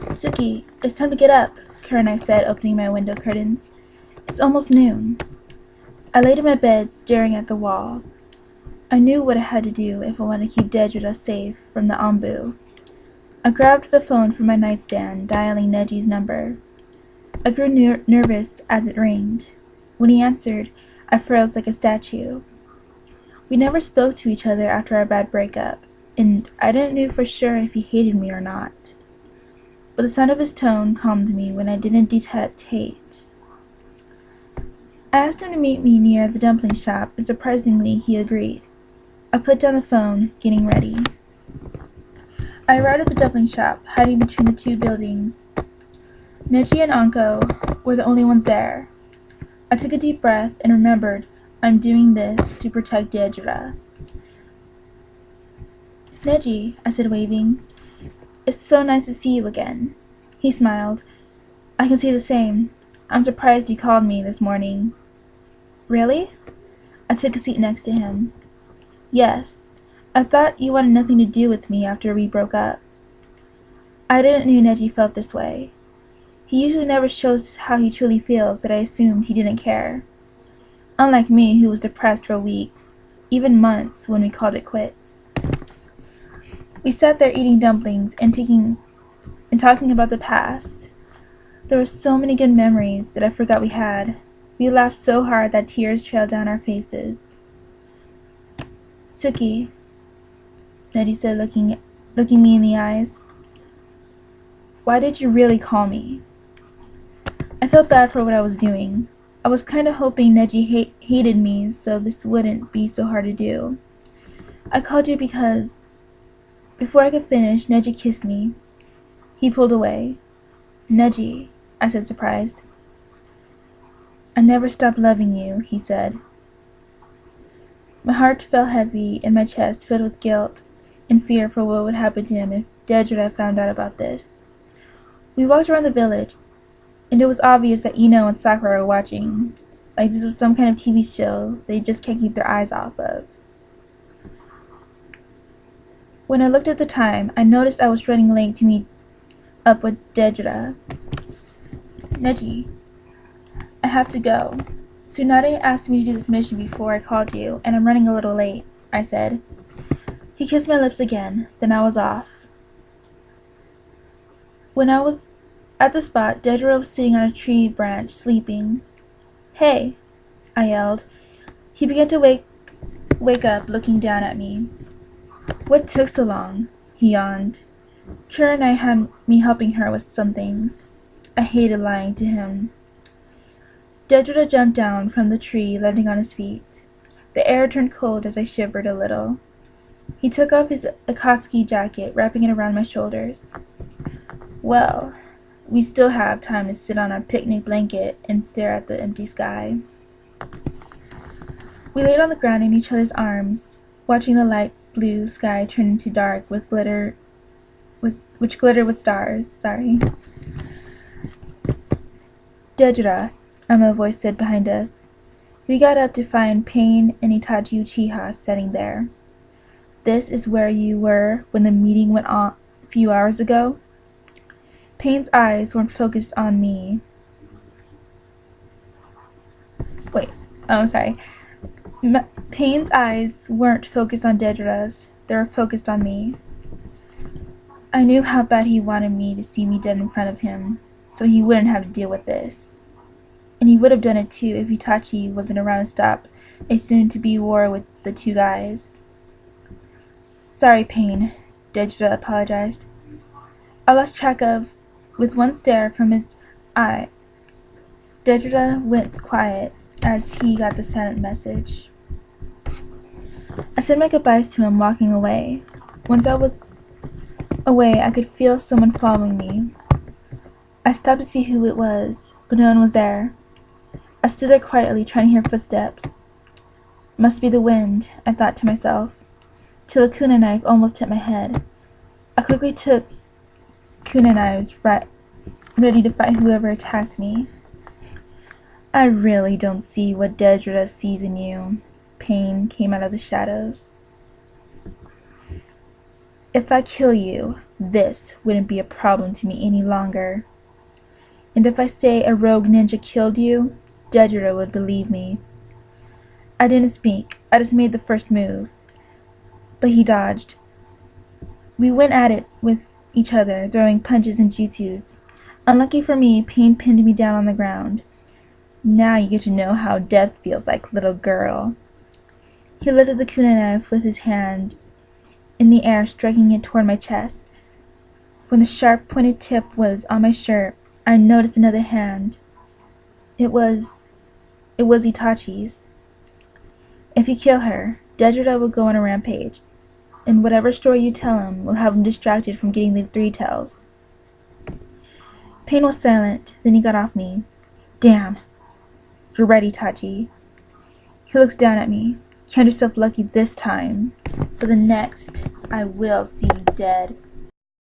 Suki, it's time to get up, Kurenai said, opening my window curtains. It's almost noon. I laid in my bed, staring at the wall. I knew what I had to do if I wanted to keep Deidara safe from the Ombu. I grabbed the phone from my nightstand, dialing Neji's number. I grew nervous as it rang. When he answered, I froze like a statue. We never spoke to each other after our bad breakup, and I didn't know for sure if he hated me or not. But the sound of his tone calmed me when I didn't detect hate. I asked him to meet me near the dumpling shop, and surprisingly, he agreed. I put down the phone, getting ready. I arrived at the dumpling shop, hiding between the two buildings. Neji and Anko were the only ones there. I took a deep breath and remembered I'm doing this to protect Deidara. Neji, I said, waving. It's so nice to see you again. He smiled. I can say the same. I'm surprised you called me this morning. Really? I took a seat next to him. Yes. I thought you wanted nothing to do with me after we broke up. I didn't know Neji felt this way. He usually never shows how he truly feels, that I assumed he didn't care. Unlike me, who was depressed for weeks, even months, when we called it quits. We sat there eating dumplings and talking about the past. There were so many good memories that I forgot we had. We laughed so hard that tears trailed down our faces. Suki, Neji said, looking me in the eyes. Why did you really call me? I felt bad for what I was doing. I was kind of hoping Neji hated me so this wouldn't be so hard to do. I called you because... Before I could finish, Neji kissed me. He pulled away. Neji, I said, surprised. I never stopped loving you, he said. My heart felt heavy and my chest filled with guilt and fear for what would happen to him if Deidara found out about this. We walked around the village, and it was obvious that Ino and Sakura were watching, like this was some kind of TV show they just can't keep their eyes off of. When I looked at the time, I noticed I was running late to meet up with Deidara. Neji, I have to go. Tsunade asked me to do this mission before I called you, and I'm running a little late, I said. He kissed my lips again, then I was off. When I was at the spot, Deidara was sitting on a tree branch, sleeping. Hey, I yelled. He began to wake up, looking down at me. What took so long? He yawned. Kurenai had me helping her with some things. I hated lying to him. Deidara jumped down from the tree, landing on his feet. The air turned cold as I shivered a little. He took off his Akatsuki jacket, wrapping it around my shoulders. Well, we still have time to sit on our picnic blanket and stare at the empty sky. We laid on the ground in each other's arms, watching the light blue sky turn into dark which glittered with stars. Deidara, a voice said behind us. We got up to find Pain and Itachi Uchiha sitting there. This is where you were when the meeting went on a few hours ago? Pain's eyes weren't focused on me. Pain's eyes weren't focused on Deidara's. They were focused on me. I knew how bad he wanted me to see me dead in front of him, so he wouldn't have to deal with this. And he would have done it too if Itachi wasn't around to stop a soon-to-be war with the two guys. Sorry, Pain, Deidara apologized. I lost track of, with one stare from his eye. Deidara went quiet as he got the silent message. I said my goodbyes to him, walking away. Once I was away, I could feel someone following me. I stopped to see who it was, but no one was there. I stood there quietly, trying to hear footsteps. Must be the wind, I thought to myself, till a kunai knife almost hit my head. I quickly took kunai knives, ready to fight whoever attacked me. I really don't see what Deidara sees in you. Pain came out of the shadows. If I kill you, this wouldn't be a problem to me any longer. And if I say a rogue ninja killed you, Deidara would believe me. I didn't speak. I just made the first move. But he dodged. We went at it with each other, throwing punches and jutsus. Unlucky for me, Pain pinned me down on the ground. Now you get to know how death feels like, little girl. He lifted the kunai knife with his hand in the air, striking it toward my chest. When the sharp pointed tip was on my shirt, I noticed another hand. It was Itachi's. If you kill her, Deidara will go on a rampage, and whatever story you tell him will have him distracted from getting the three tails. Pain was silent, then he got off me. Damn. You're right, Itachi. He looks down at me. Count yourself lucky this time, but the next I will see you dead.